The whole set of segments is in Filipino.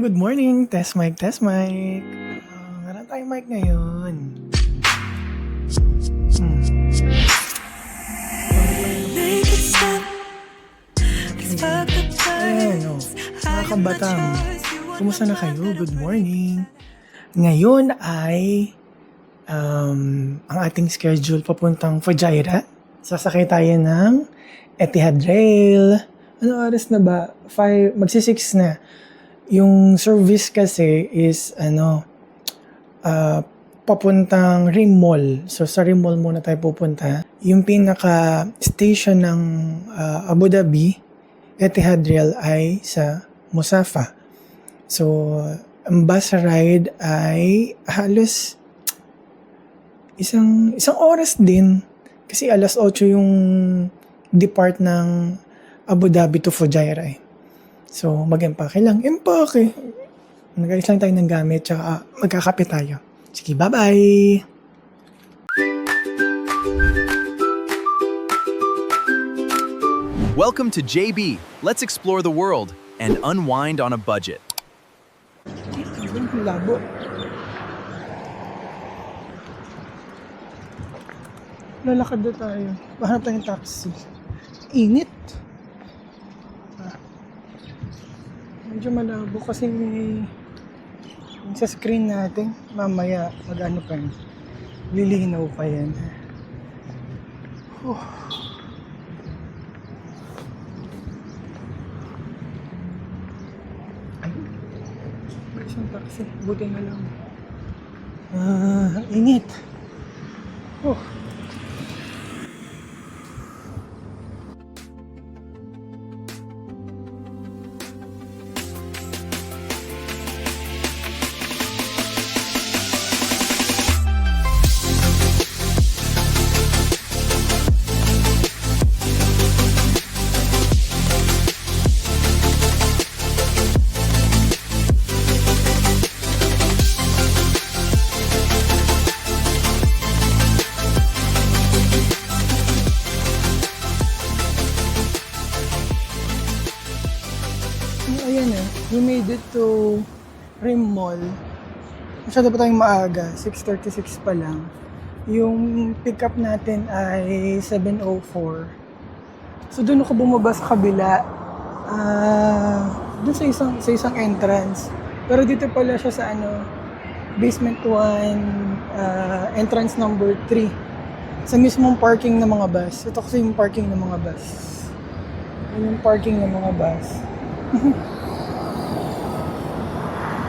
Good morning! Test mic, test mic. Meron tayong mic ngayon. Ayan o, mga kabatang, kumusta na kayo? Good morning! Ngayon ay ang ating schedule papuntang Fujairah. Sasakay tayo ng Etihad Rail. Ano oras na ba? 5, magsi-6 na. Yung service kasi is papuntang Rim Mall. So sa Rim Mall muna tayo pupunta. Yung pinaka station ng Abu Dhabi Etihad Rail ay sa Musafa. So ang bus ride ay halos isang oras din kasi alas 8 yung depart ng Abu Dhabi to Fujairah. So, mag-empake lang. Empake. Nag-ayos lang tayo ng gamit, tsaka magkakape tayo. Sige, bye-bye! Welcome to JB. Let's explore the world and unwind on a budget. Labo. Lalakad na tayo. Bahanap tayong taxi. Init. Medyo malabo kasi may sa screen natin mamaya mag-ano pa yun, lilinaw pa yan. Ay, may isang taxi, buti na lang. Init. Ayan we made it to Rim Mall. Masyado pa tayong maaga, 6:36 pa lang. Yung pick up natin ay 7:04. So doon ako bumaba sa kabila, doon sa isang entrance. Pero dito pala siya sa basement 1, entrance number 3. Sa mismong parking ng mga bus. Ito kasi yung parking ng mga bus. Yung parking ng mga bus.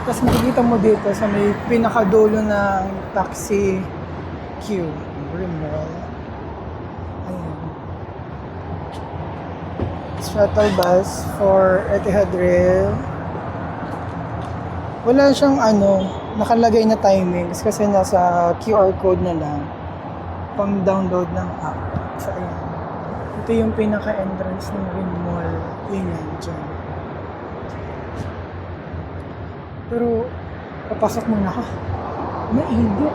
Tapos makikita mo dito sa may pinakadulo ng taxi queue, Rim Mall. Ayan. Shuttle bus for Etihad Rail. Wala siyang nakalagay na timings kasi nasa QR code na lang pang download ng app. So ayan. Ito yung pinaka-entrance ng Rim Mall. Ayan, dyan. Pero, papasok muna ako. Mainit.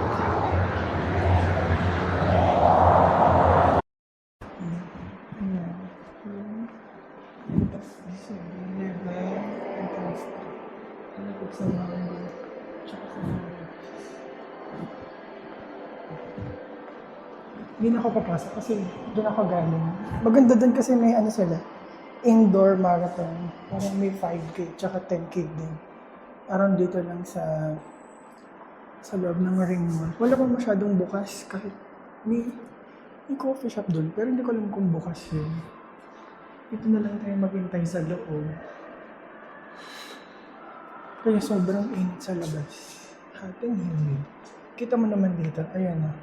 Hindi na ako papasok kasi doon ako galing. Maganda doon kasi may sila. Indoor marathon. Parang may 5K tsaka 10K din. Around dito lang sa loob ng Ring Mall. Wala pa masyadong bukas kahit may coffee shop doon. Pero hindi ko alam kung bukas yun. Dito na lang tayo maghintay sa loob. Kaya sobrang init sa labas. Hating humid. Kita mo naman dito. Ayan na.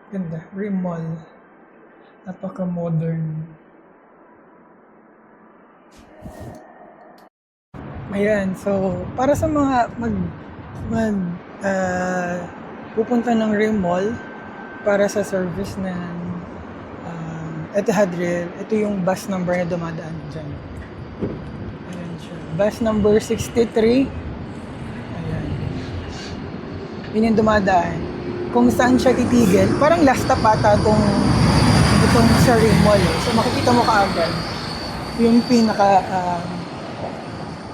Ganda. Ring Mall. Napaka-modern. Ayan, so para sa mga pupunta ng Rim Mall para sa service ng Etihad Rail, ito yung bus number na dumadaan dyan. Ayan siya. Bus number 63. Ayan. Yun yung dumadaan. Kung saan siya titigil, parang last stop ata itong sa Rim Mall. So makikita mo kaagad yung pinaka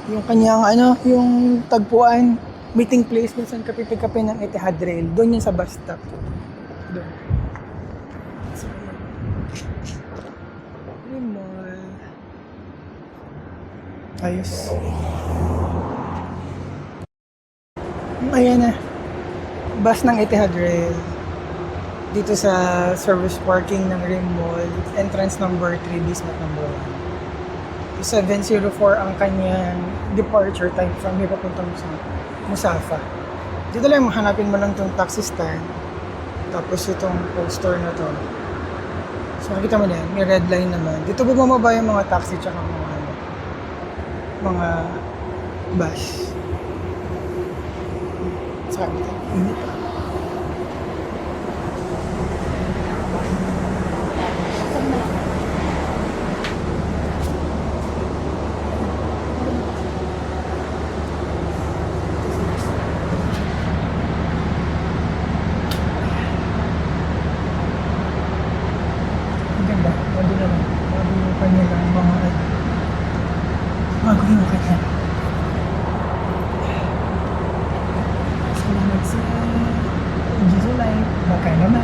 Yung kanyang ano, yung tagpuan, meeting place kung saan kape-kape ng Etihad Rail. Doon yun sa bus stop. Doon. So, yung mall. Ayos. Ayan na. Bus ng Etihad Rail. Dito sa service parking ng Rim Mall. Entrance number 3, Bismat number 1. 7:04 ang kanyang departure time from here papuntang sa Musafa. Dito lang, hanapin mo lang itong taxi stand. Tapos itong cold store na to. So makikita mo na yan, may red line naman. Dito bumababa yung mga taxi tsaka mga bus. Sabi ko, init pa. Ang ganda, bago naman. Bago yung kanilang mga bago yung kanya. Salamat sa Jizulay. Baka naman.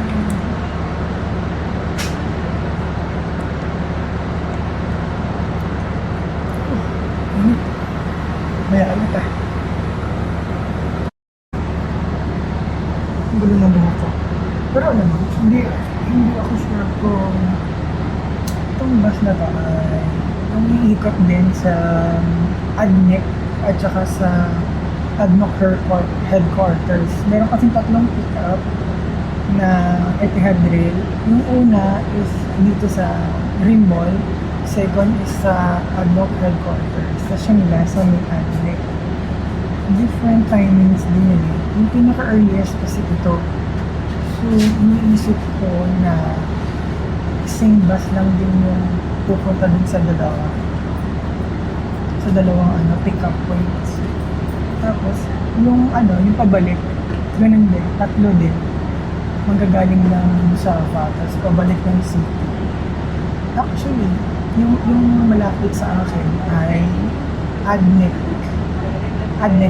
May ano pa. Ang gulo ng buhok ko. Pero ano naman, hindi ako sure kung itong bus na to ay umiikot din sa ADNEC at saka sa ADNOC headquarters. Meron kasing tatlong pick-up na Etihad Rail. Yung una is dito sa Rim Mall. Second is sa ADNOC headquarters. Tapos yung last sa may ADNEC. Different timings din yun eh. Yung pinaka-earliest kasi ito. So, iniisip ko na same bus lang din yung pupunta dun sa dalawang pick-up points. Tapos, yung pabalik, ganun din, tatlo din. Manggagaling ng Musafa, tapos pabalik ng city. Actually, yung malapit sa akin ay ADNEC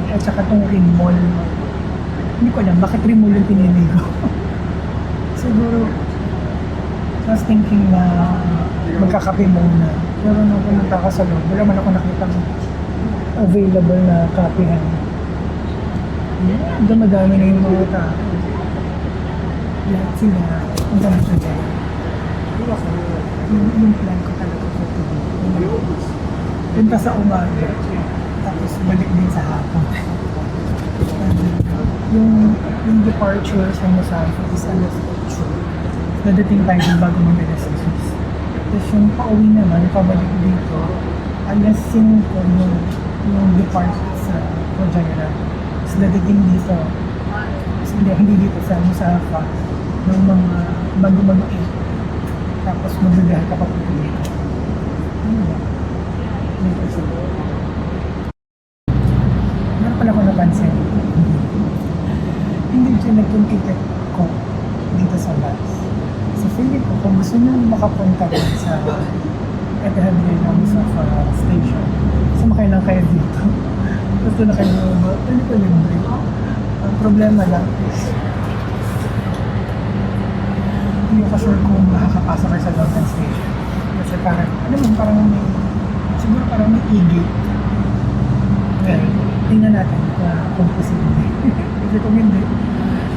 at saka itong Rim Mall. Hindi ko alam, bakit Rim Mall yung pinili ko? Siguro, I was thinking na magkakape muna. Pero nung pumunta ka sa loob, wala man ako nakita available na kapehan. Yeah, dami-dami na yung mga tao. Lahat sila, ang dami sila. Yung plan ko talaga for today. Punta sa umaga, tapos balik din sa hapon. Yung departure sa Musafa is alas 8. Nadating tayo din bago mag-alas 6. Tapos yung pauwi naman, pabalik dito, alas 5 yung departure sa Fujairah. Tapos nadating dito, hindi dito sa Musafa, ng mga bago-bago 8. Tapos magbibiyahe ka pa po dito. Ano ba? Dito sa meron pala ko napansin. Hindi siya yung ticket ko dito sa bus. So feeling ko, kung gusto nyo makapunta rin sa Etihad Rail ng Musafa Station, sumakay lang kayo dito. Gusto na kayo pwede ko libre. Ang problema lang is hindi ko sure kung makakapasa kayo sa London Station. Kasi parang, siguro parang may e-gate. Well, tingnan natin kung posible. Kasi kung hindi,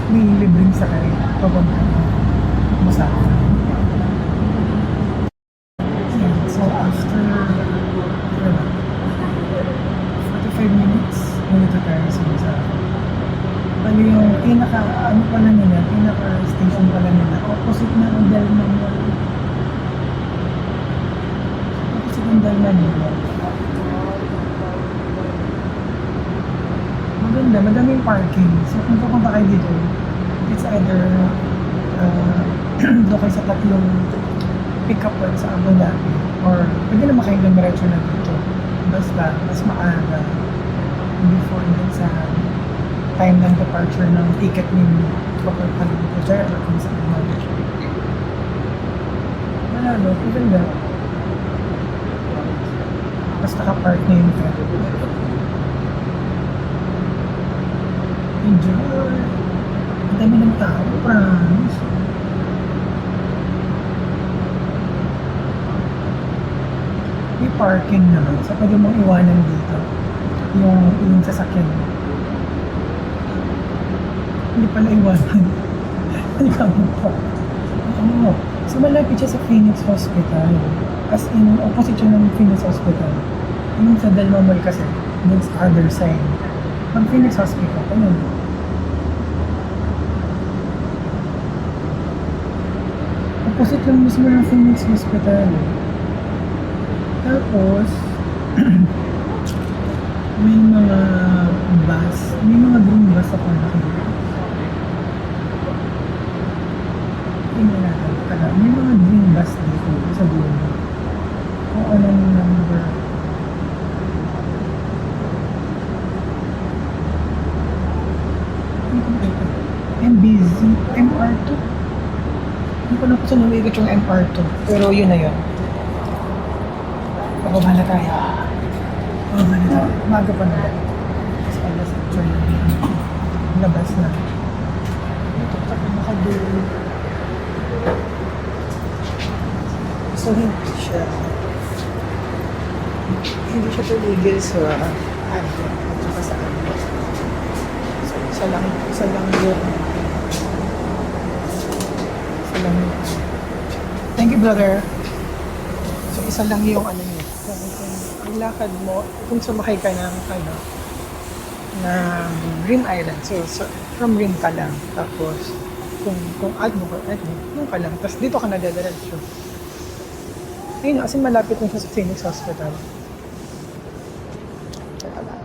may libreng sakay papunta Musafa. So after 45 minutes, nandito tayo sa Musafa. Bali yung pinaka-station pala nila, opposite na ang Dalman Mall. Opposite ang Dalman Mall. Maganda, madaming parking. So kung pupunta kayo dito, it's either doon kayo sa tatlong pick-up point sa Abu Dhabi or pwede naman kayo dumiretso na dito. Basta, mas maaga before din sa time ng departure ng ticket ninyo papunta dito dyan or kung saan mo. Wala no, maganda. Basta ka-park na yung traffic. Enjoy. Ang dami ng tao, promise. May parking naman. So, pwede mong iwanan dito yung sasakyan mo. Hindi pala iwanan. Hindi ka mo pa. Oo. So, malapit siya sa Phoenix Hospital. As in, opposite siya ng Phoenix Hospital. Yung sa Del Mall kasi, dun sa other side. Pag Phoenix Hospital, ano? Opposite lang mismo ng Phoenix Hospital. Tapos, may mga bus, may mga green bus ako nakikita. Tingnan natin pala, may mga green bus dito sa dulo. Kung anong number. MBZ, MR2. Hindi ko na po sa namigot yung MR2. Pero yun na yun. Pababa na tayo. Pababa na tayo. Umaga pa na. Sa alas 8. Labas na. Ito pa rin nakadulo. So hindi siya tuligil sa admin at saka sa admin. So isa lang yun. Isa lang yun. Thank you, brother. So isa lang yung ano niya. Ang lakad mo, kung sumakay ka ng ng Green Island. So from Green ka lang. Tapos kung add mo yung ka lang. Tapos dito ka nadadiretso. Ayun, kasi malapit lang siya sa Phoenix Hospital. Teka lang.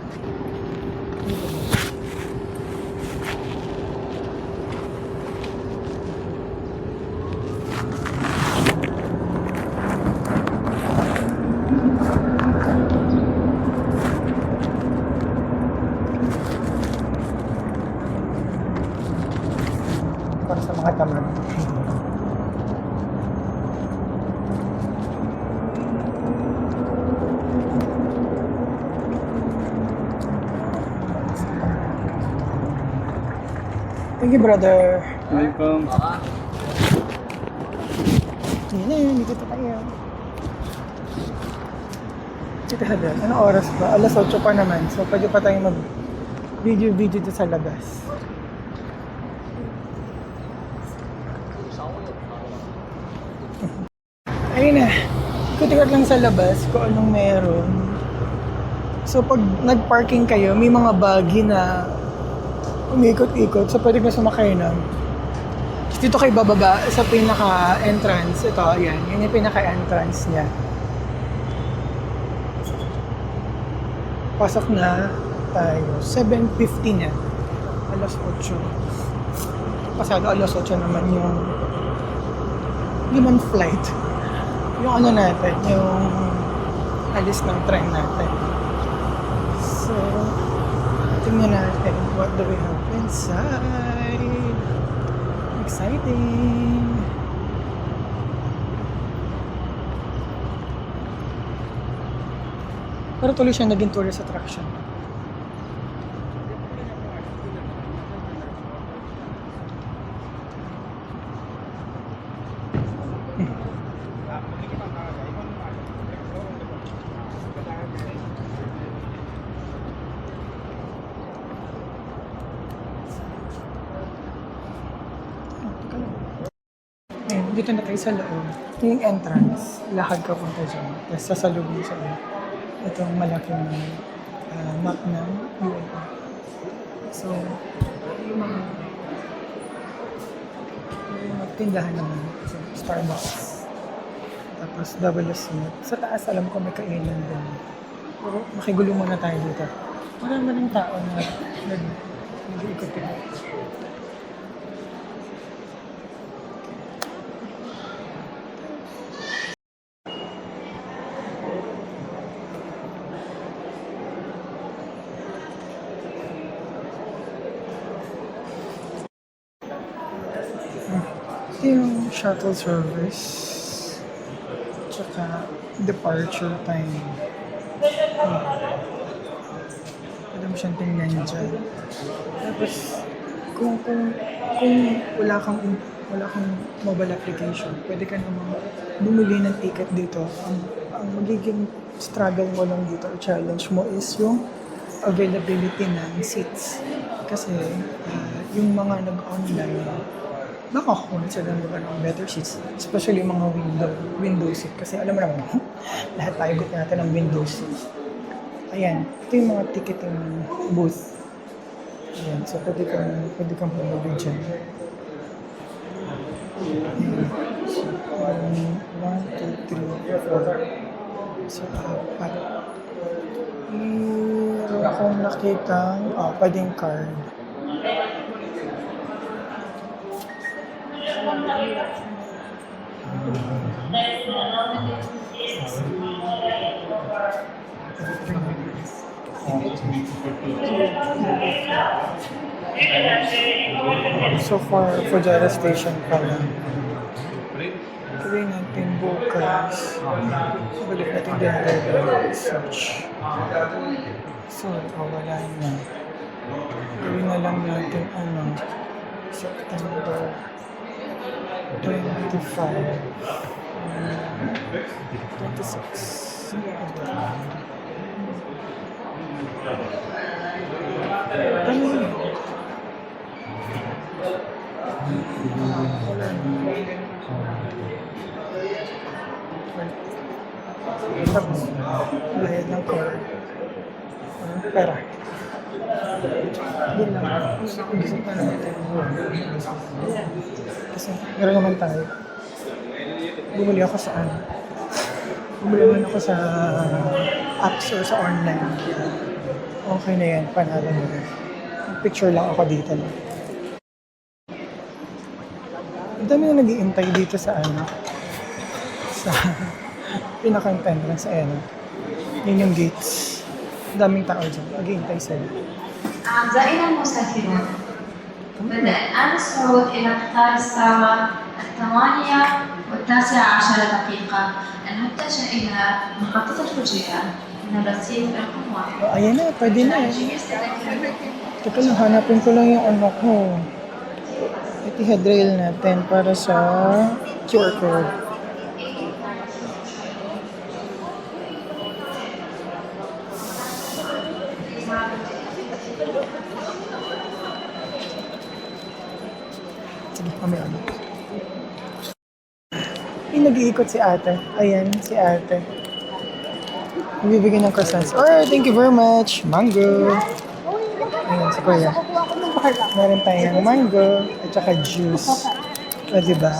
Para sa mga tamad. Thank you, brother. Welcome. Yan, dito tayo. Dito tayo. Anong oras ba? Alas 8 pa naman. So, pwede pa tayong mag-video dito sa labas. Ayun na. Ikot-ikot lang sa labas kung anong meron. So, pag nag-parking kayo, may mga buggy na umikot-ikot. So, pwede ka sumakay na. Dito kayo bababa sa pinaka-entrance. Ito, ayan. Yun yung pinaka-entrance niya. Pasok na tayo. 7:50 na. Alas 8. Pasado alas 8 naman yung flight. Yung ano natin, yung alis ng train natin. So, tingnan natin what do we have inside. Exciting! Pero tuloy siya naging tourist attraction. Ayun, dito na tayo sa loob. Ito yung entrance. Lakad ka punta dyan. Tapos sasalubong sa iyo. Itong malaking map ng UAE. So, yung mga tindahan naman. So, Starbucks. Tapos double Smith. Sa taas alam ko may kainan din. Pero makigulo muna tayo dito. Marami ng tao na nag-ikot-ikot. Yung shuttle service tsaka departure time. Pwede mo siyang tingnan dyan. Tapos, kung wala kang mobile application, pwede ka namang bumili ng ticket dito. Ang magiging struggle mo lang dito or challenge mo is yung availability ng seats. Kasi yung mga nag-online, makakuha sila ng better seats. Especially yung mga window seat. Kasi alam mo naman, lahat tayo gusto natin ng window seats. Ayan, ito yung mga ticketing booth. Ayan, so pwede kang bumili dyan. Ayan. So, 1, 2, 3, 4. So, 4. Meron akong nakitang, pwedeng card. So far, Fujairah Station pa lang. Gawin natin bukas. Balik natin din search. So, wala na. Gawin na lang natin September 25. 26. Ano yun? Tapos, bayad ng car. Pera. Yun lang. Isip na natin. Kasi, meron naman tayo. Bumili ako sa Bumili naman ako sa apps or sa online. Okay na yan, panalo mo rin. Picture lang ako dito. Ang dami na nag-iintay dito sa sa pinaka-entrance sa yun yung gates. Ang daming tao dyan, nag-iintay sila. أعزائنا المسافرون بدأ الآن الصعود إلى قطار الساعة 8:19 المتجه إلى محطة الفجيرة من الرصيف رقم 1. Ayan na, pwede na Teka lang, hanapin ko lang yung ko. Ito headrail natin para sa QR code. Sige, mamaya na. Nag-iikot si ate. Ayan, si ate. Bibigyan ng croissants. Oh, thank you very much. Mango. Ayan, si Kuya. Meron tayong mango at saka juice. O, diba?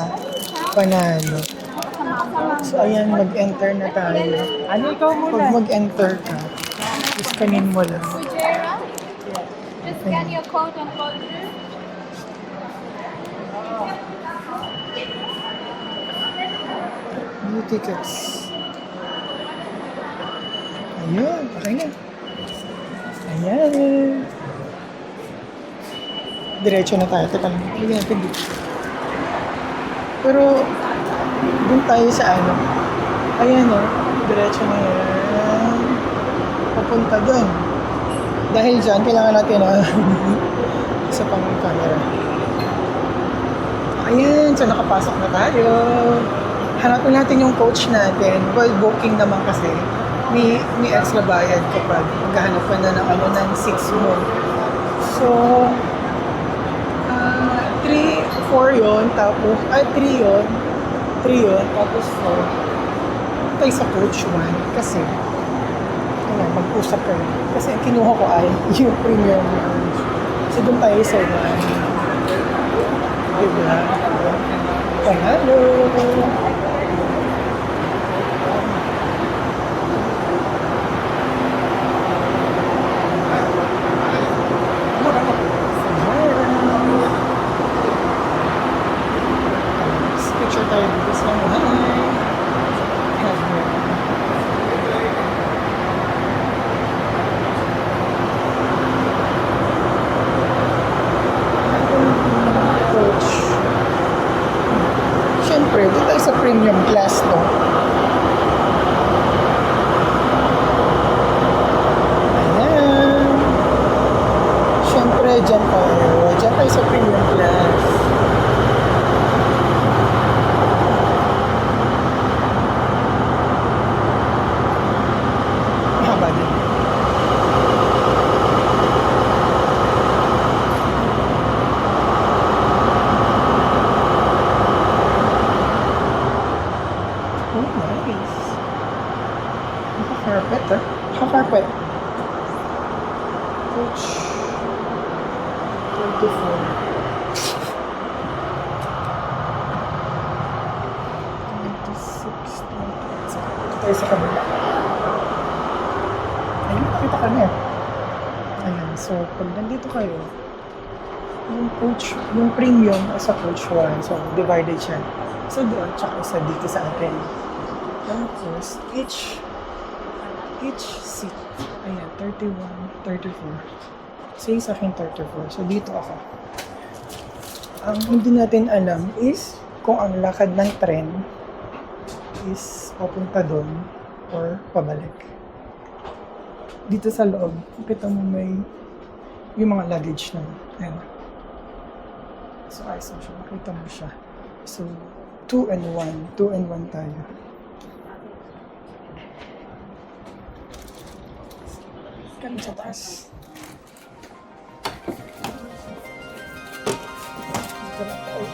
Panalo. So, ayan, mag-enter na tayo. Ano ikaw muna? Pag mag-enter ka, scanin mo lang. Fujairah? Just scan your code and go through. New tickets. Ayun, okay na. Ayan. Diretso na tayo. Teka lang, bigyan natin dito. Pero, dun tayo sa Ayan diretso na yan. Papunta dun. Dahil dyan, kailangan natin isa pang camera. Ayan, so nakapasok na tayo. Hanapin natin yung coach natin. Well, booking naman kasi. May extra bayad kapag maghahanap ka na ng 6 mo. So, 3, 4 yun. Tapos, 3 yun. 3 yun. Tapos 4. Tayo sa coach 1. Kasi, mag-usap ka rin. Kasi ang kinuha ko ay yung premium lounge. So, doon tayo sa 1. Diba? Panalo! Picture tayo dito sa coach. Siyempre, dito tayo sa Carpet, ah. Carpet. Coach 24. 26, 28. Tayo sa kabila. Ayun, nakita ka na. Ayan, so pag nandito kayo, yung coach, yung premium sa coach 1, so divided siya. So doon, tsaka isa dito sa akin. Tapos, each seat, ayan, 31, 34. So yung sa akin 34. So dito ako. Ang hindi natin alam is kung ang lakad ng tren is papunta doon or pabalik. Dito sa loob, kita mo may yung mga luggage na. Ayan. So, ayos mo siya. Makita mo siya. So, 2 and 1. 2 and 1 tayo. Kami sa taas. Dito na tayo.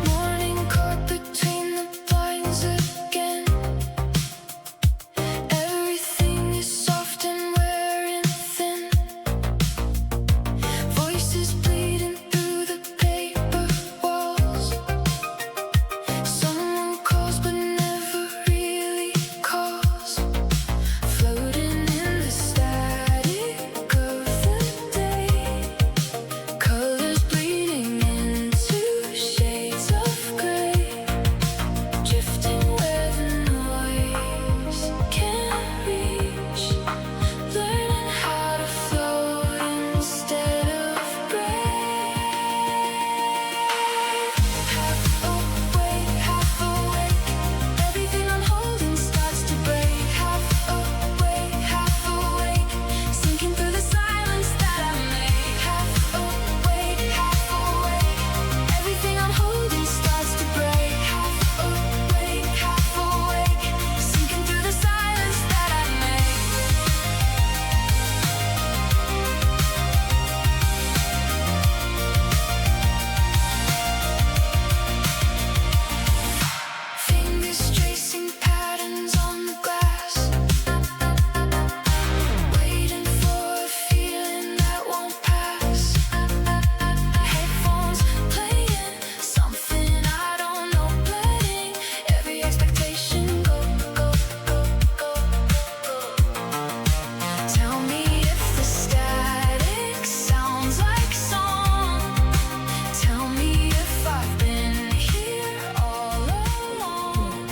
Morning caught between the blinds again. Everything is soft and wearing thin. Voices bleeding through the paper walls. Someone calls but never really calls. Floating in the static of the day. Colors bleeding into shades of gray, drifting where the noise can't reach, learning how to float instead of break. Half awake, half awake, everything I'm holding starts to break. Half awake, sinking through the silence that I make. Half awake, everything I'm holding starts to break. Half awake, sinking through the silence that I make. Fingers tracing patterns on the glass, waiting for a feeling that won't pass. Headphones playing something I don't know, playing every expectation go, go, go, go, go. Tell me if the static sounds like song. Tell me if I've been here all along.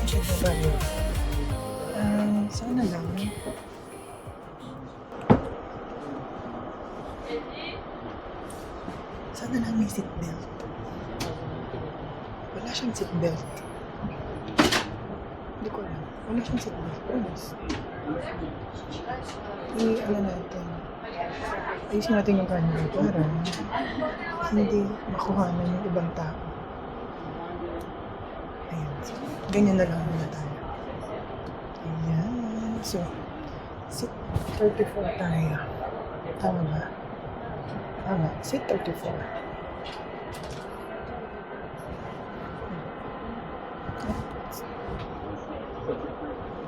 Check na tayo. Sana lang. Sana lang may seatbelt. Wala siyang seatbelt. Hindi ko alam. Wala siyang seatbelt. Promise. Ano natin. Ayusin natin yung camera para hindi makuhanan yung ibang tao. Ayan. So, ganyan na lang muna tayo. Ayan. So, seat 34 tayo. Tama ba? Tama. Seat 34.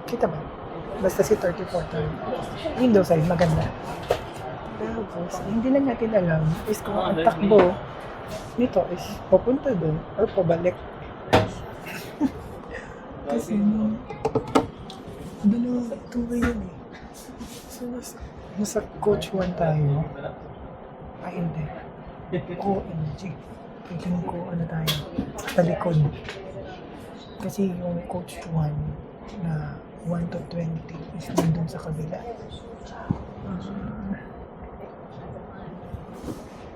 Kita ba? Basta si 34 tayo. Window side, maganda. Tapos, hindi lang natin alam is kung ang takbo nito is papunta doon or pabalik. Kasi dalawa, two-way yun eh. So, nasa coach 1 tayo. Ay, hindi. OMG. Tingnan ko ano tayo. Talikod. Kasi yung coach 1 na 1 to 20 is nandun sa kabila.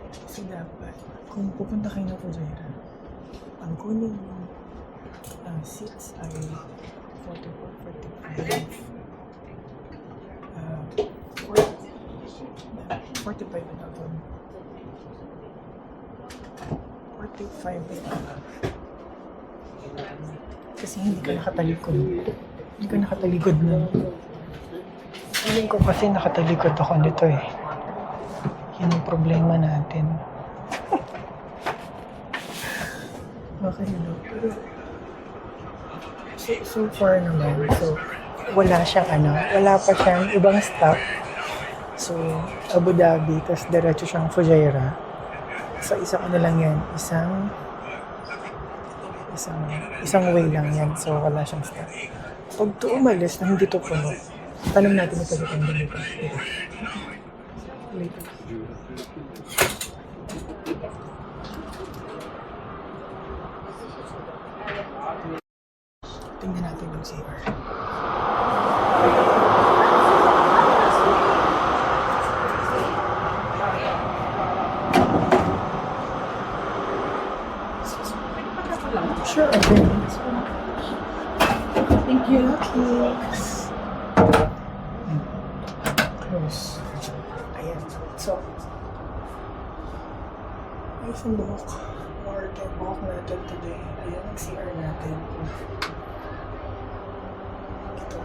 Kasi dapat, kung pupunta kayo na Fujairah, ang kunin yung seats ay 44, 45, 40, 45 na ako. 45 na ako. Kasi hindi ka nakatalikod. Hindi ka nakatalikod na. Feeling ko kasi nakatalikod ako nito eh. Yan ang problema natin. Okay, no? Pero, so far naman, so, wala pa siyang ibang stop. So, Abu Dhabi, tapos diretso siyang Fujairah. So, isa ko na lang yan, isang way lang yan. So, wala siyang stop. Pag to umalis na hindi to puno, tanong natin ito dito. Later. Tingnan natin yung CR. Sure, okay. Thank you. Cookies. Close. Ayan. So, ayos ang buhok. Or the buhok natin today. Ayan ang CR natin. Ito.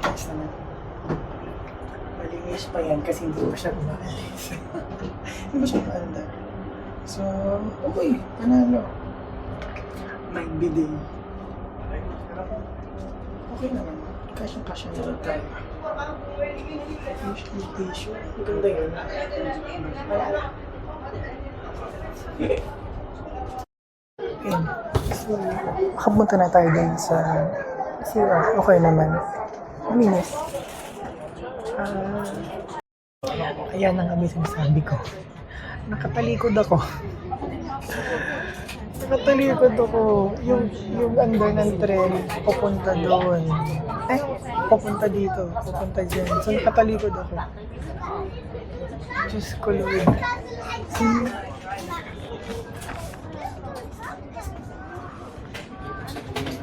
Ayos naman. Malinis pa yan kasi hindi pa siya umaalis. Hindi ba siya maanda? So, okay. Panalo. May bidet. Okay naman. Kasyang-kasya naman tayo. Tissue. Ang ganda yun. Malala. Okay. So, makapunta na tayo din sa CR. Okay naman. Malinis. Ayan ang kami sinasabi ko. Nakatalikod ako. Nakatalikod ako. Yung under ng tren, papunta doon. Papunta dito. Papunta dyan. So, nakatalikod ako. Diyos ko, Lord.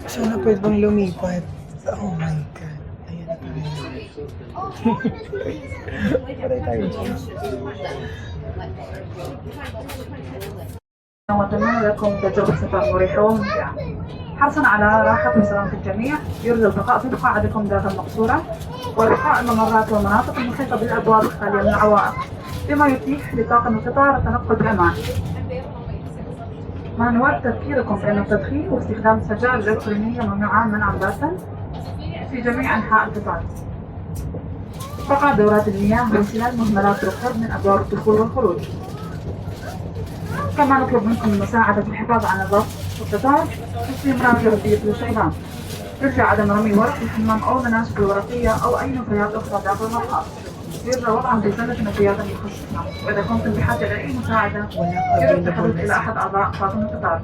Sana pwede bang lumipat? Oh my God. Ayan na tayo. Paray tayo dyan. وأتمنى لكم تجربة سفر مريحة وممتعة. حرصا على راحة وسلامة الجميع، يرجى البقاء في مقاعدكم داخل المقصورة وإبقاء الممرات والمناطق المحيطة بالأبواب الخالية من العوائق بما يتيح لطاقم القطار التنقل بأمان. ما نود تذكيركم بأن التدخين واستخدام السجائر الإلكترونية ممنوعان منعا باتا في جميع أنحاء القطار. بقاء دورات المياه وانسلال مهملات القرب من أبواب الدخول والخروج. كما نطلب منكم المساعدة في الحفاظ على نظافة القطار واستمرار جردية الشيطان. يرجى عدم رمي ورق الحمام أو المناسك الورقية أو أي نفايات أخرى داخل المقهى. يرجى وضعها في سلة نفايات متخصصة. وإذا كنتم بحاجة إلى أي مساعدة يرجى التحدث إلى أحد أعضاء طاقم القطار.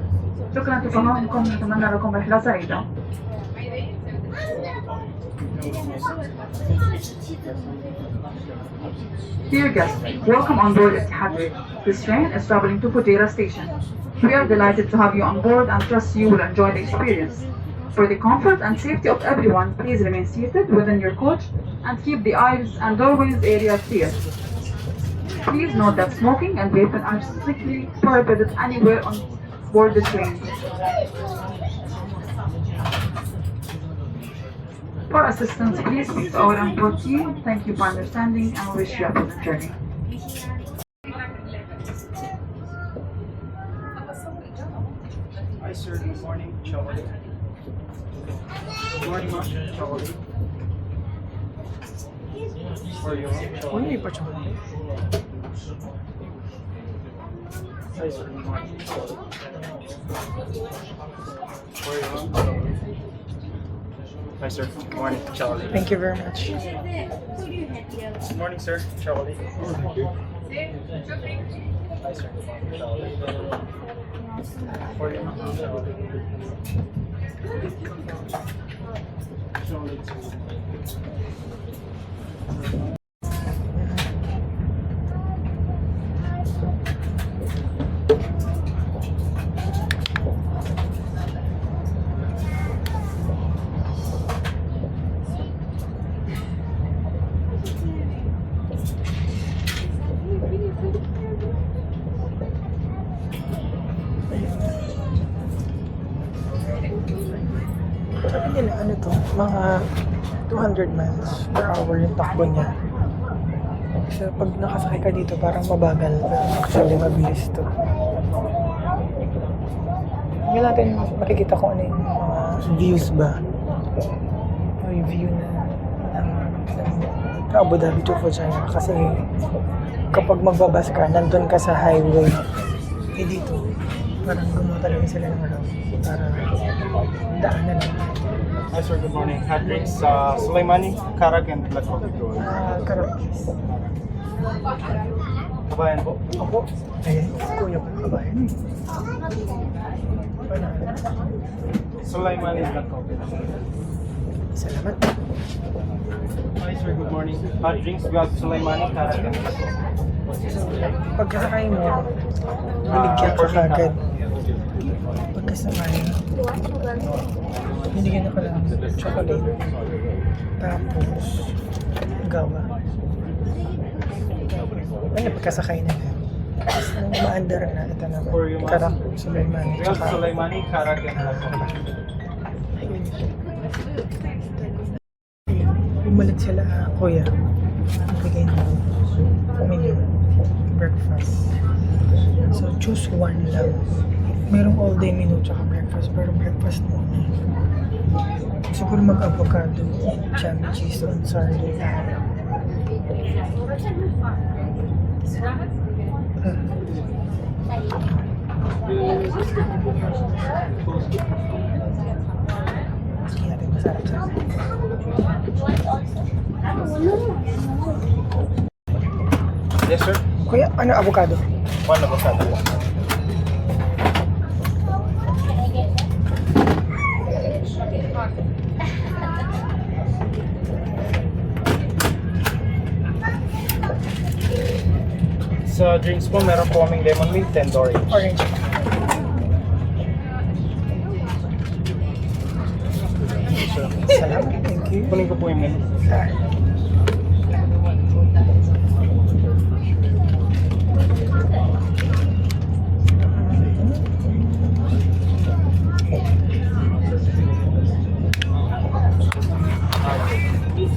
شكرا لتفهمكم، نتمنى لكم رحلة سعيدة. Dear guests, welcome on board Etihad Rail. This train is traveling to Fujairah station. We are delighted to have you on board and trust you will enjoy the experience. For the comfort and safety of everyone, please remain seated within your coach and keep the aisles and doorways area clear. Please note that smoking and vaping are strictly prohibited anywhere on board the train. For assistance, please speak to our import team. Thank you for understanding and we wish you a pleasant journey. Hi sir, good morning. Chawali. Good morning, ma'am. Chawali. Where are you, ma'am? Hindi pa siya. Hi sir, good morning. Chawali. Where are you, ma'am? Hi sir, good morning. Chawali. Thank you very much. Good morning, sir. Chawali. Hi sir, good morning. Chawali. Where are you, ma'am? Chawali. Mga 200 miles per hour yung takbo niya. So, pag nakasakay ka dito, parang mabagal. Pero actually, mabilis to. Hindi natin makikita kung ano yung mga views ba. May view ng Abu Dhabi to Fujairah. Kasi kapag magbabas ka, nandun ka sa highway. Eh dito, parang gumawa talaga sila ng ano, para daanan lang. Hi sir, good morning. Hot drinks, Sulaimani, Karak, and black coffee. Karakis. Kabayan po. Ako, ayan, kuya pa kabayan. Sulaimani, black coffee. Salamat. Hi sir, good morning. Hot drinks, we have Sulaimani, Karak, and black coffee. Pagkasakay mo, binigyan ka agad. Pagkasakay, binigyan ka lang chocolate. Tapos, gawa. Ano, pagkasakay na lang. Tapos, nung maandar na, ito na. Karak, Sulaimani. We have Sulaimani, Karak, and black coffee. Bumalik sila, kuya. Bigay na menu, breakfast. So, choose one lang. Merong all-day menu tsaka breakfast, pero breakfast muna. Siguro mag-avocado, jam, cheese on sardine. Sige natin masarap sa Yes sir. Kuya, ano avocado? One avocado. Sa drinks po, meron po kaming lemon milk, 10 orange. Orange. Salamat, thank you. Kunin ko po yung menu.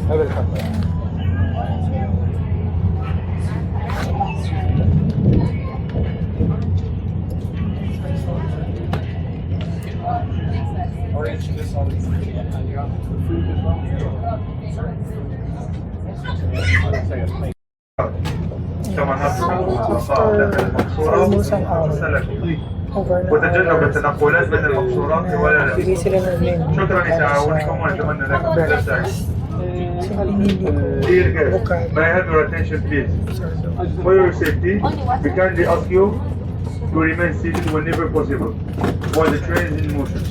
I will come. Orange juice only. Almost an hour. Over an وتجنب hour. التنقلات بين المقصورات ولا Bigay sila ng menu. شكرا لتعاونكم ونتمنى لكم كل السعادة. So, pinili ko Dear guests, avocado. may I have your attention please? For your safety, we kindly ask you to remain seated whenever possible while the train is in motion.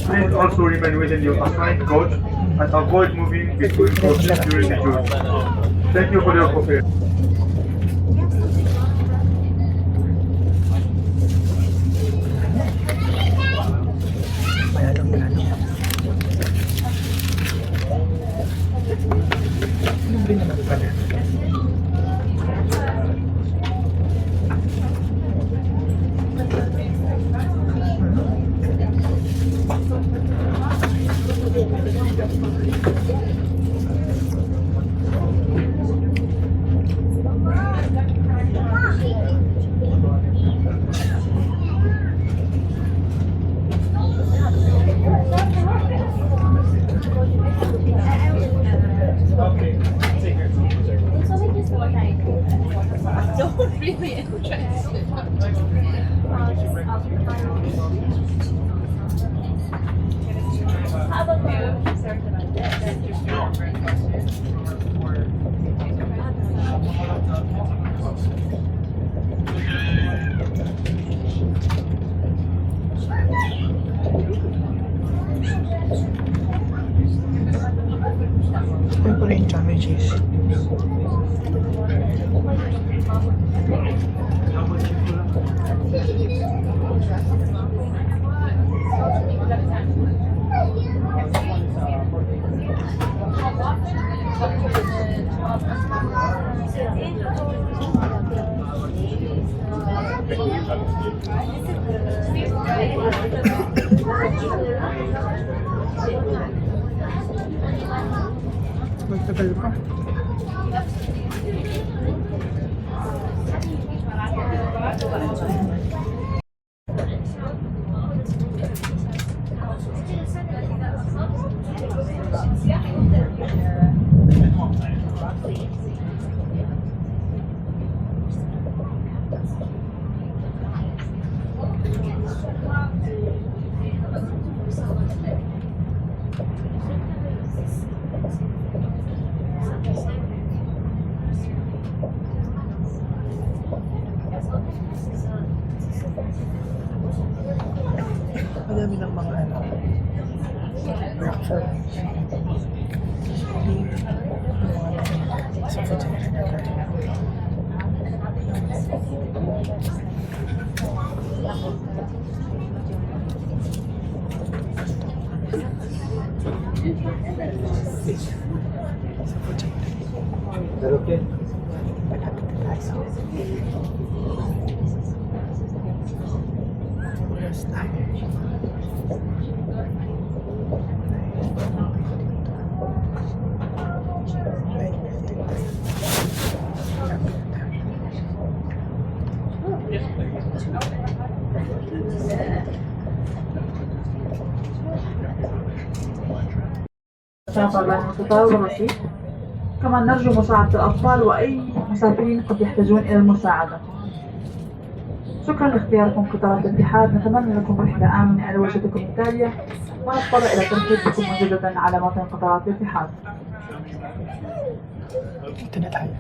Please also remain within your assigned coach and avoid moving between coaches during the journey. Thank you for your cooperation. Malalong. Libre naman pala. Don't really interest. How about you? Kunin ko rin yung chami cheese. Tagal pa. Madami ng mga ano, breakfast. Sa Fujairah na tayo. Sa Fujairah. Is that okay? Oras na. شاطر التطور الرشيد. كما نرجو مساعدة الأطفال وأي مسافرين قد يحتاجون إلى المساعدة. شكرا لاختياركم قطار الاتحاد، نتمنى لكم رحلة آمنة إلى وجهتكم التالية ونضطر إلى ترحيبكم مجددا على متن قطارات الاتحاد. Dito na tayo.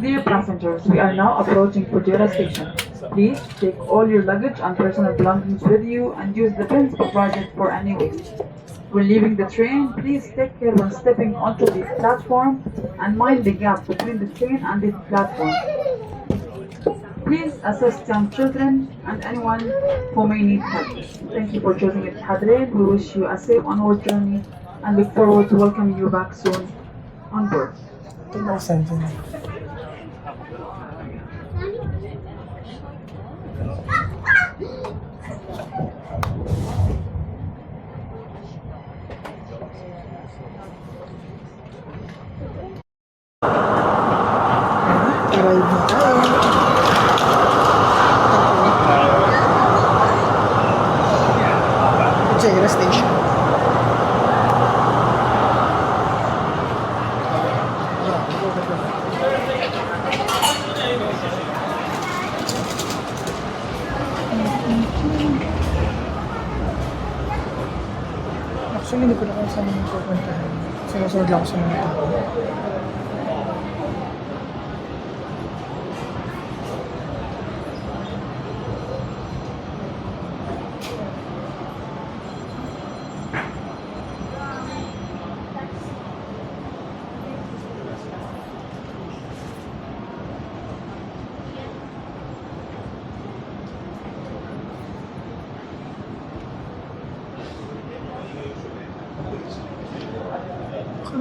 Dear passengers, we are now approaching Fujairah station. Please take all your luggage and personal belongings with you and use the bins provided for any waste. When leaving the train, please take care when stepping onto the platform and mind the gap between the train and the platform. Please assist young children and anyone who may need help. Thank you for choosing Etihad Rail. We wish you a safe onward journey and look forward to welcoming you back soon on board. Ito na saan dyan. Arrive na tayo. Fujairah Station. Actually, hindi ko na kung saan yung pupuntahan. Sinusunod lang ako sa mga tao.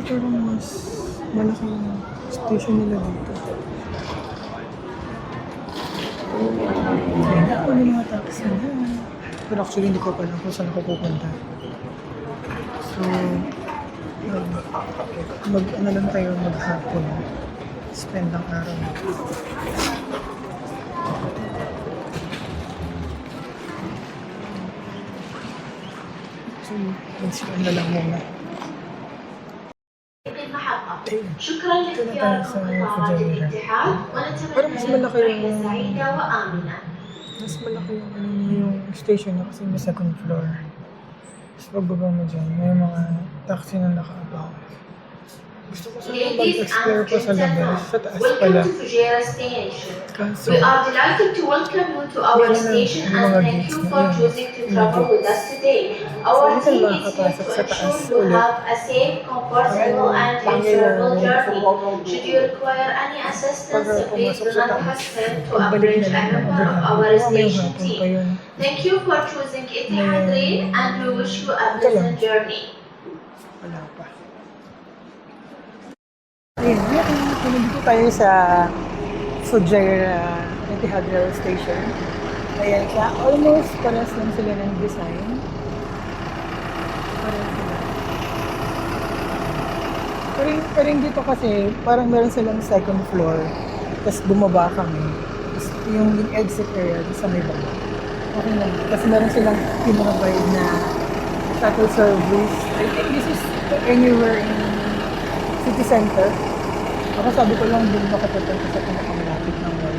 Parang mas malaki yung station nila dito. Ako na mga taxi na. Pero actually hindi ko pa alam kung saan ako pupunta. So, ano lang tayo maghapon. Spend ang araw. So, mag-spend na lang muna. شكرا لاختياركم قطارات الاتحاد Parang mas ونتمنى malaki لكم yung رحلة سعيدة وآمنة. mas malaki yung station niya kasi may second floor. Tapos pagbaba mo dyan, may mga taxi na nakaabaw. Gusto ko sana Ladies mag-explore and pa sa labas. Sa taas gentlemen, pala. welcome to Fujairah Station. Kaso, We are delighted to welcome you to our Yan na, station yung and mga thank gates you na for yan. choosing to Yung travel gates. with us today. Our Saan team ka is here makakapasok to sa taas ensure you ulit? have a safe, comfortable and enjoyable journey. Should you require any assistance, Pag please pumasok do sa not taas, hesitate to pagbalik approach na a lang ng member of our mamayang station hapon pa team. yun. Thank you for choosing Etihad Rail and we wish you a pleasant journey. Wala pa. Ayun, nandito tayo sa Fujairah Etihad Rail Station. Ayan siya. Almost paras lang sila ng design. Paras sila. Pero yung dito kasi, parang meron silang second floor. Tapos bumaba kami. Tapos yung exit area, doon sa may baba. Okay lang. Kasi meron silang pinrovide na shuttle service. I think this is anywhere in city center. Ako sabi ko lang doon makapunta sa pinakamalapit ng mall.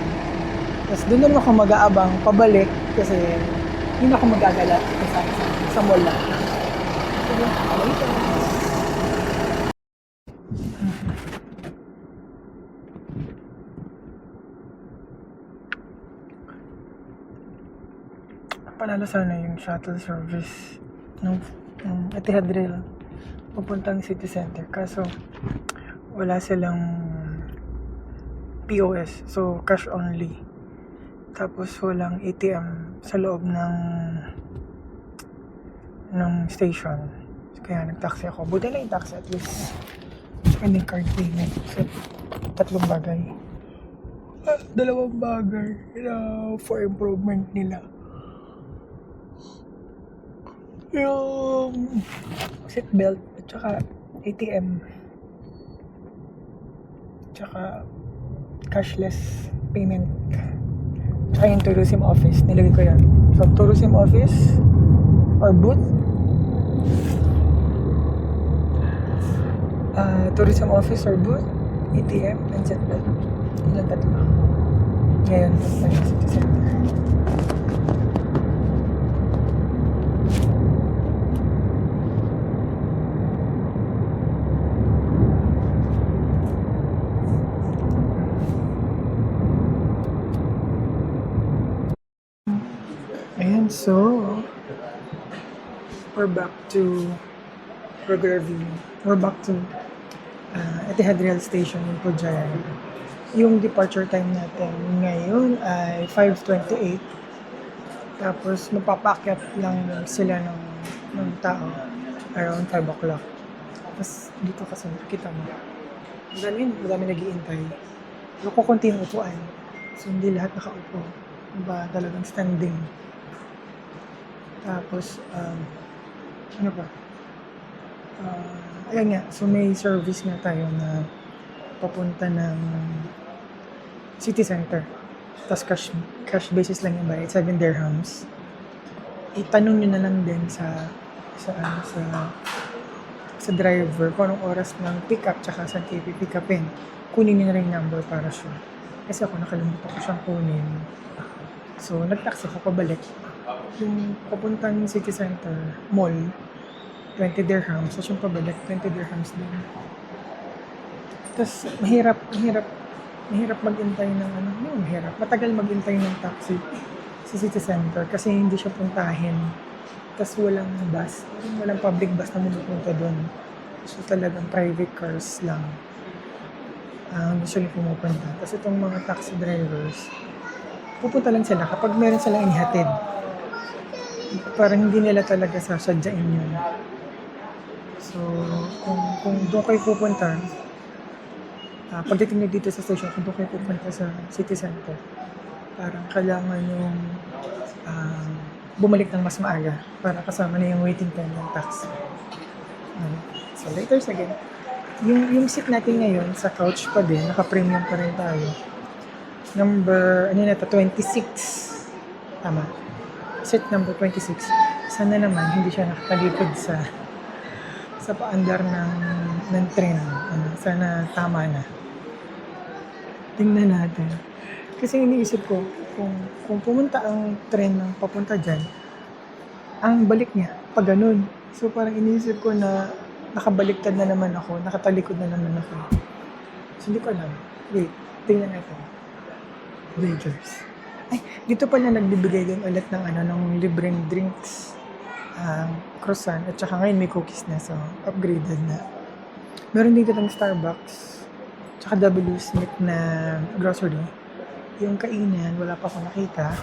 Tapos doon na naman ako mag-aabang pabalik kasi hindi na ako mag-agala sa mall lang. So, later. Panalo sana yung shuttle service ng Etihad Rail papuntang city center. Kaso wala silang POS, so cash only. Tapos walang ATM sa loob ng station. Kaya nag-taxi ako. Buti na yung taxi at least. Spending card payment. So, 3 bagay. 2 bagay na for improvement nila. Yung seatbelt at saka ATM. Tsaka cashless payment. Tsaka yung tourism office. Nilagay ko yan. So, tourism office or booth. Tourism office or booth, ATM, and seatbelt. Ilang 3. Ngayon, sa city center. Ayan, so we're back to regular view. We're back to Etihad Rail Station in Pujayan. Yung departure time natin ngayon ay 5:28. Tapos mapapakyat lang sila ng tao around 5 o'clock. Tapos dito kasi nakikita mo. Madami nag-iintay. Kukunti yung upuan. So hindi lahat nakaupo. Iba talagang standing. Tapos, ano pa? Ayan nga, so may service nga tayo na papunta ng city center. Tapos cash basis lang yung bayad, 7 dirhams. Itanong nyo na lang din sa driver kung anong oras ng pick up tsaka saan kayo pick upin. Kunin nyo na rin yung number para sure. Kasi ako nakalimutan ko siyang kunin. So, nag-taxi ako pabalik. Yung papuntang city center, mall, 20 dirhams. So, yung pabalik, 20 dirhams din. Tapos, mahirap mag-intay ng matagal mag-intay ng taxi sa city center kasi hindi siya puntahin. Tapos, walang bus. Walang public bus na pumupunta doon. So, talagang private cars lang. Usually pumupunta. Tapos, itong mga taxi drivers, pupunta lang sila kapag meron silang inihatid. Parang hindi nila talaga sasadyain yun. So, kung doon kayo pupunta, pagdating nyo dito sa station, kung doon kayo pupunta sa city center, parang kailangan yung bumalik ng mas maaga para kasama na yung waiting time ng taxi. So, later again. Yung seat natin ngayon, sa couch pa din, naka-premium pa rin tayo. Number, 26. Tama. Seat number 26. Sana naman hindi siya nakatalikod sa paandar ng train. Sana tama na. Tingnan natin. Kasi iniisip ko, kung pumunta ang train ng papunta dyan, ang balik niya, pag ganun. So parang iniisip ko na nakabaliktad na naman ako, nakatalikod na naman ako. So hindi ko alam. Wait, tingnan natin. Villagers. Ay, dito pala nagbibigay din ulit ng libreng drinks, croissant, at saka ngayon may cookies na, so upgraded na. Meron dito ng Starbucks, tsaka W Smith na grocery. Yung kainan, wala pa ako nakita.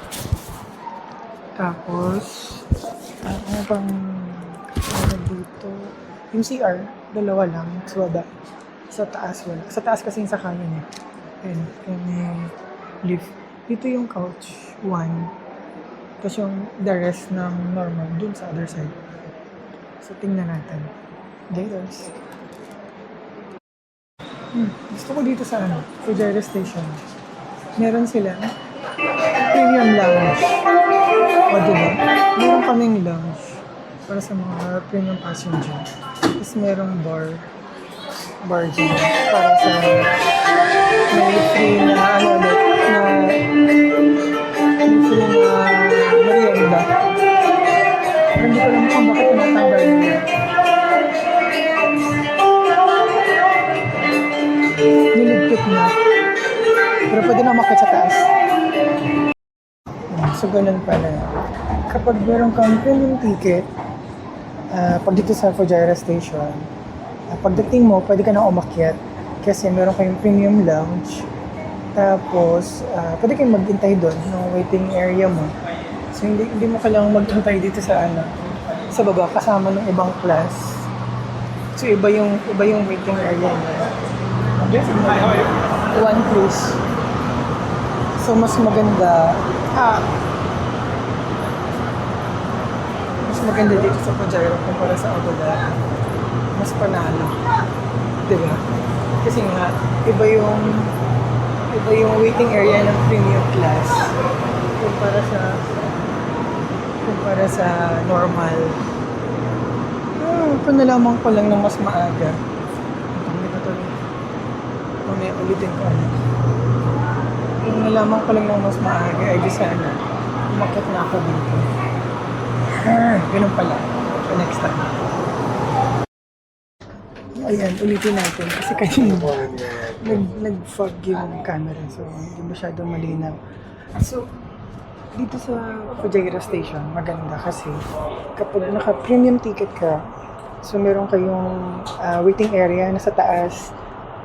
Tapos, ano pang dito? Yung CR, 2 lang, sa baba. Sa taas wala. Sa taas kasi yung sa kanan Ayun, may lift. Dito yung couch, 1. Tapos yung the rest ng normal, dun sa other side. So, tingnan natin. Gators. Gusto ko dito sa Fujairah Station. Meron sila premium lounge. O diba? Meron kaming lounge para sa mga premium passenger. Tapos merong bar dyan para sa may free na ulit na may free na merienda. Pero hindi ko alam kung bakit tinatanggal nila. Niligpit na. Pero pwede na makit sa taas. So, ganun pala. Kapag meron kang premium ticket, pag dito sa Fujairah Station, pagdating mo, pwede ka na umakyat kasi meron kayong premium lounge. Tapos, pwede kayong maghintay doon ng waiting area mo. So, hindi mo kailangang maghintay dito sa sa baba kasama ng ibang class. So, iba yung waiting area niya. One cruise. So, mas maganda. Mas maganda dito sa Fujairah kumpara sa Abu Dhabi. Mas panalo. Diba? Kasi nga, iba yung waiting area ng premium class kumpara sa normal. Kung nalaman ko lang ng mas maaga. Mamaya ulitin ko Kung nalaman ko lang ng mas maaga, ay di sana umakit na ako dito. Ganun pala. So next time. Ayan, ulitin natin. Kasi kanina nag-fog yung camera. So, hindi masyadong malinaw. So, dito sa Fujairah Station, maganda kasi kapag naka-premium ticket ka, so meron kayong waiting area na sa taas.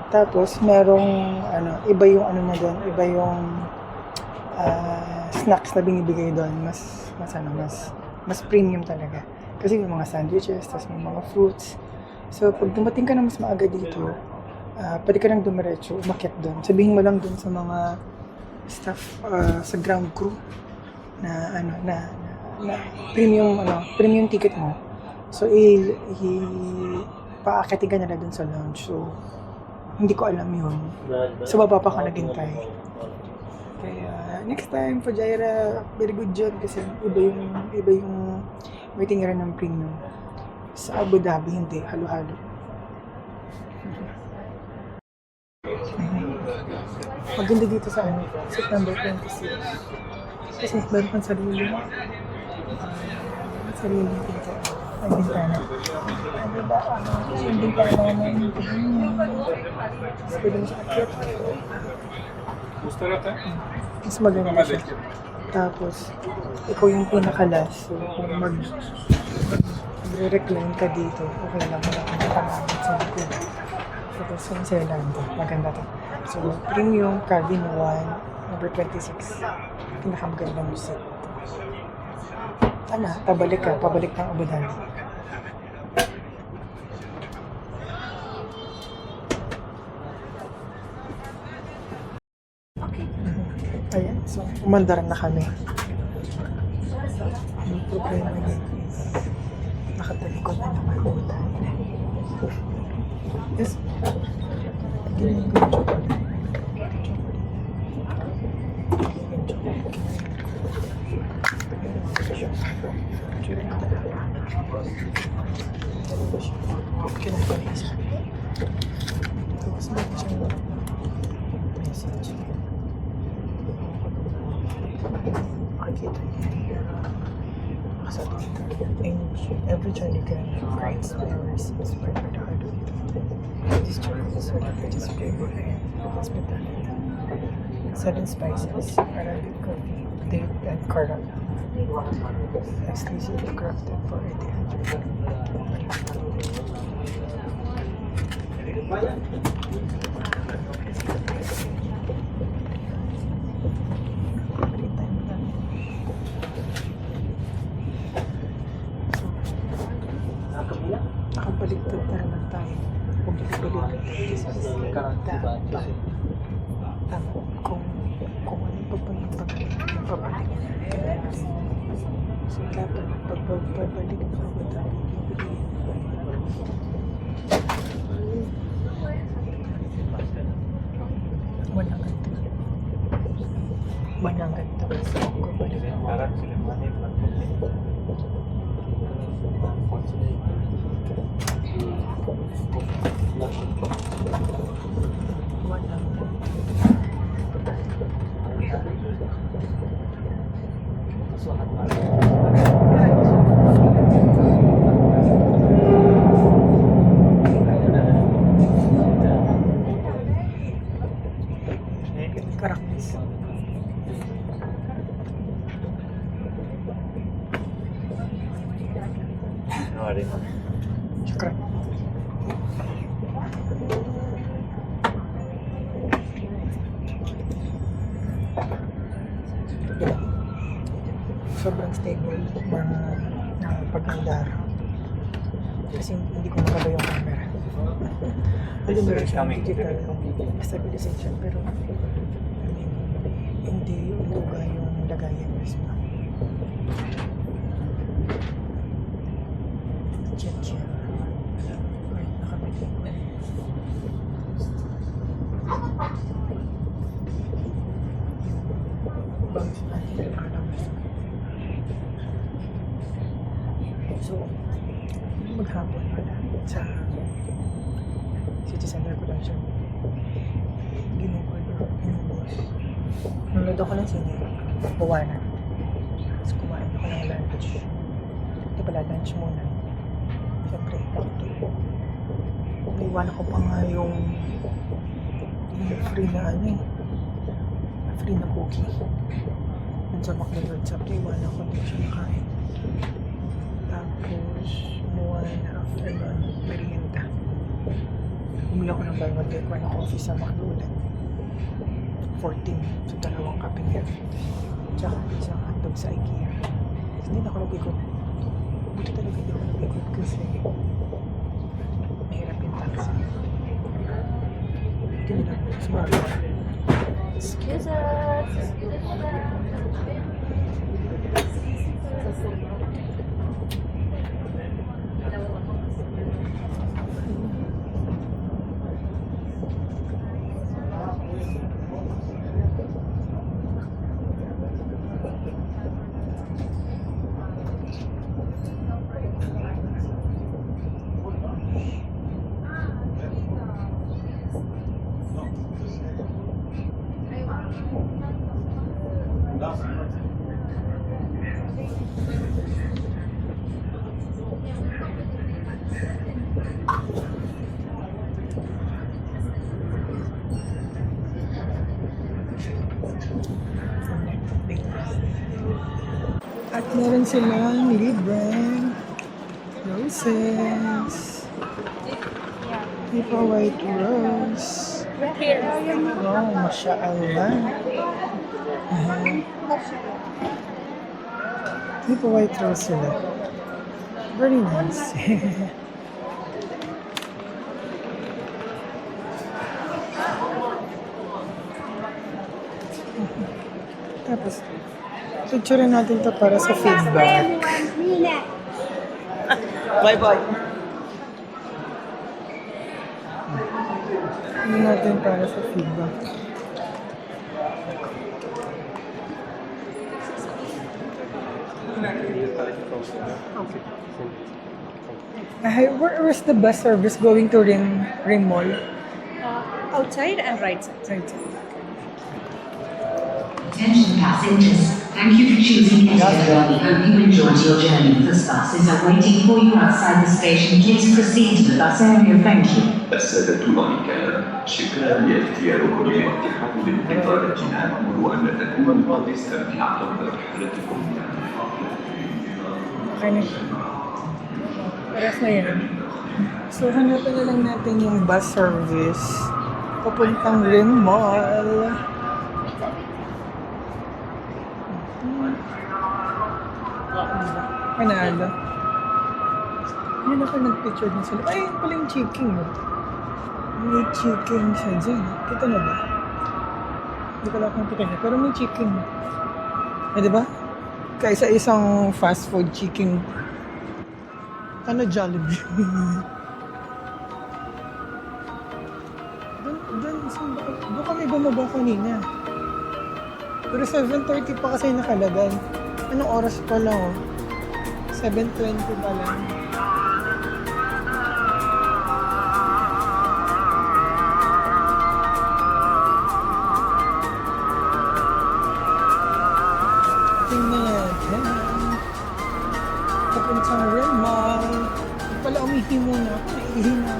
Tapos, merong iba yung na doon, iba yung snacks na binibigay doon. Mas premium talaga. Kasi may mga sandwiches, tapos may mga fruits. So, pag dumating ka na mas maaga dito, pwede ka nang dumiretso, umakyat doon. Sabihin mo lang doon sa mga staff sa ground crew na premium ticket mo. So, paakatin ka nila doon sa lounge. So, hindi ko alam yun. So, baba pa ka naghintay. Kaya, next time, Fujairah, very good job kasi iba yung waiting area ng premium. Sa Abu Dhabi, hindi. Halo-halo. Maganda dito sa September 26. Kasi meron kang sarili dito. Ay, bintana. Diba? Yung bintana naman. Pwede mo siya akyat. Mas maganda siya. Tapos, ikaw yung pinaka-last. So, kung mag-recline ka dito, okay lang. Wala kang matamamit sa likod. Tapos, yung Zelanda. Maganda to. So, premium, cabin 1, number 26. Pinakamagandang seat. Pabalik ng Abu Dhabi. Ayan, so umandar na kami. Ang problema niya is nakatalikod na naman Abu Dhabi. Yes. Every journey can create flavors inspired by the heart of it. This journey is so just flavor and hospitality. 7 spices, Arabic coffee, date and caramel. Exclusively crafted for 1800. Nakabaligtad na naman tayo. Huwag nakabaligtad. This is tama. Kung ano pa ba yung pabalik. So, dapat pagbabalik ng Abu Dhabi, 100 tapos ako balik. Karat Suleimani. Karaknis. Syukran. Sobrang stable ng paghandar. Kasi hindi ko nakaba yung camera. Alam mo siya digital stabilization pero hindi luga yung lagayan mismo. Diyan. Right, nakabit ko. Bangs natin lumalabas. So, maghapon pala sa city center ko lang siya ginugol or inubos. Nanood ako ng sine, Buwana. Tapos kumain ako ng lunch. Hindi pala, lunch muna. Siyempre, laptop. Naiwan ko pa nga yung free na free na cookie. Dun sa McDonald's, naiwan ako din siya nakain. Tapos, umuha na afternoon, merienda. Bumili ako ng buy one get one na coffee sa McDonald's. 14. So, dalawang kape niya. Tsaka isang hotdog sa IKEA. Hindi na ako nag-ikot. Buti talaga hindi ako nag-ikot kasi mahirap yung taxi. Hindi na. Smart. Excuse us. At meron silang libreng roses. Di pa white rose. Wow, masyaallah. Di pa white rose sila. Very nice. Tapos, picture natin to para sa feedback. Bye-bye. Ano natin para sa feedback. Where's the bus service going to Ring Mall? Outside and right side. Right side. Attention passengers, thank you for choosing Etihad. We hope you enjoyed your journey. Bus buses are waiting for you outside the station. Please proceed to the bus area. Thank you. السادة الركاب شكرا لاختياركم الاتحاد بالقطار نأمل أن تكونوا قد استمتعتم برحلتكم Okay na. Paras na yan. So, hanapin na lang natin yung bus service papuntang Ring Mall. Panalo. Yun ako nag-picture din sila. Ay, yun pala yung chicken. May chicken siya dyan. Kita na ba? Hindi ko lang kung kita niya. Pero may chicken. Eh, di ba? Kaysa isang fast food chicken. Ano Jollibee? Doon kami bumaba kanina. Pero 7:30 pa kasi nakalagay. Anong oras pa lang oh? 7:20 pa lang. Tingnan natin. Papunta sa Red Mall. Huwag pala umihi muna. Naiihi na.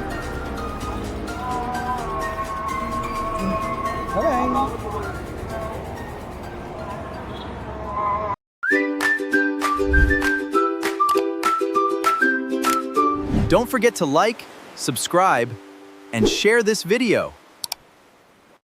Bye-bye. Don't forget to like, subscribe, and share this video.